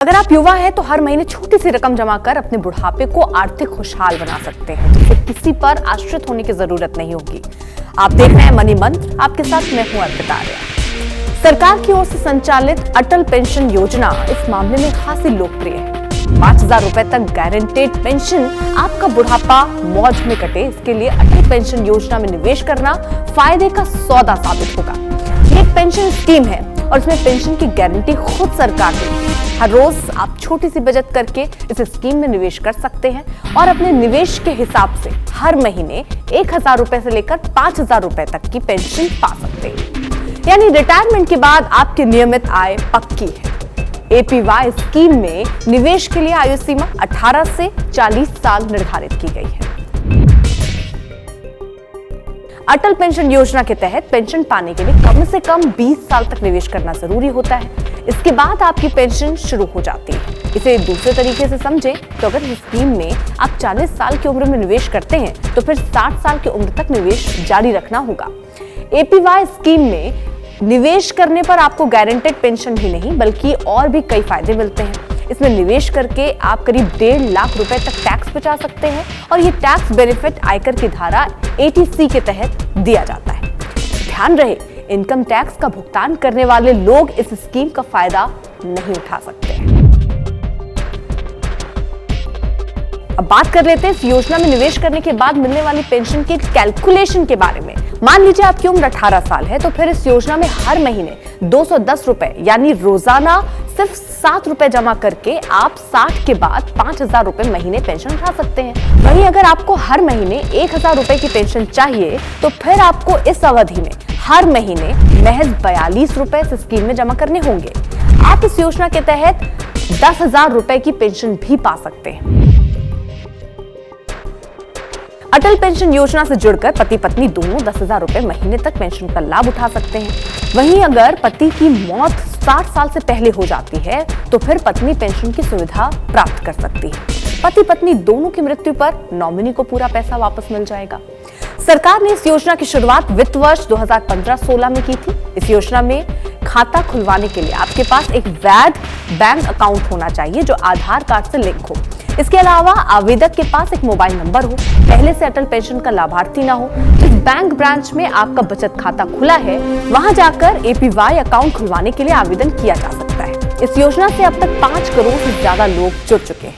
अगर आप युवा हैं तो हर महीने छोटी सी रकम जमा कर अपने बुढ़ापे को आर्थिक खुशहाल बना सकते हैं, जिससे किसी पर आश्रित होने की जरूरत नहीं होगी। आप देख रहे हैं मनी मंत्र, आपके साथ मैं हूं अर्पिता आर्या। सरकार की ओर से संचालित अटल पेंशन योजना इस मामले में खासी लोकप्रिय है। 5,000 रुपए तक गारंटेड पेंशन आपका बुढ़ापा मौज में कटे, इसके लिए अटल पेंशन योजना में निवेश करना फायदे का सौदा साबित होगा। ये एक पेंशन स्कीम है और इसमें पेंशन की गारंटी खुद सरकार देती है। हर रोज आप छोटी सी बचत करके इस स्कीम में निवेश कर सकते हैं और अपने निवेश के हिसाब से हर महीने 1,000 रुपए से लेकर 5,000 रुपए तक की पेंशन पा सकते हैं। यानी रिटायरमेंट के बाद आपकी नियमित आय पक्की है। एपीवाई स्कीम में निवेश के लिए आयु सीमा 18 से 40 साल निर्धारित की गई है। अटल पेंशन योजना के तहत पेंशन पाने के लिए कम से कम 20 साल तक निवेश करना जरूरी होता है। इसके बाद आपकी पेंशन शुरू हो जाती है। इसे दूसरे तरीके से समझें तो अगर इस स्कीम में आप 40 साल की उम्र में निवेश करते हैं तो फिर 60 साल की उम्र तक निवेश जारी रखना होगा। एपीवाई स्कीम में निवेश करने पर आपको गारंटेड पेंशन ही नहीं बल्कि और भी कई फायदे मिलते हैं। इसमें निवेश करके आप करीब 1.5 लाख रुपए तक टैक्स बचा सकते हैं और ये टैक्स बेनिफिट आयकर की धारा 80C के तहत दिया जाता है। ध्यान रहे, इनकम टैक्स का भुगतान करने वाले लोग इस स्कीम का फायदा नहीं उठा सकते हैं। अब बात कर लेते हैं इस योजना में निवेश करने के बाद मिलने वाली पेंशन के कैलकुलेशन के बारे में। मान लीजिए आपकी उम्र 18 साल है तो फिर इस योजना में हर महीने 210 रुपए यानी रोजाना सिर्फ 7 रुपए जमा करके आप 60 के बाद 5,000 रुपए महीने पेंशन उठा सकते हैं। वहीं अगर आपको हर महीने 1,000 रुपए की पेंशन चाहिए तो फिर आपको इस अवधि में हर महीने महज 42 रुपए इस स्कीम में जमा करने होंगे। आप इस योजना के तहत 10,000 रुपए की पेंशन भी पा सकते हैं। अटल पेंशन योजना से जुड़कर पति पत्नी दोनों 10,000 रुपए महीने तक पेंशन का लाभ उठा सकते हैं। वहीं अगर पति की मौत 60 साल से पहले हो जाती है तो फिर पत्नी पेंशन की सुविधा प्राप्त कर सकती है। पति पत्नी दोनों की मृत्यु पर नॉमिनी को पूरा पैसा वापस मिल जाएगा। सरकार ने इस योजना की शुरुआत वित्त वर्ष 2015-16 में की थी। इस योजना में खाता खुलवाने के लिए आपके पास एक वैध बैंक अकाउंट होना चाहिए जो आधार कार्ड से लिंक हो। इसके अलावा आवेदक के पास एक मोबाइल नंबर हो, पहले से अटल पेंशन का लाभार्थी ना हो। जिस बैंक ब्रांच में आपका बचत खाता खुला है वहां जाकर एपीवाई अकाउंट खुलवाने के लिए आवेदन किया जा सकता है। इस योजना से अब तक 5 करोड़ से ज्यादा लोग जुड़ चुके हैं।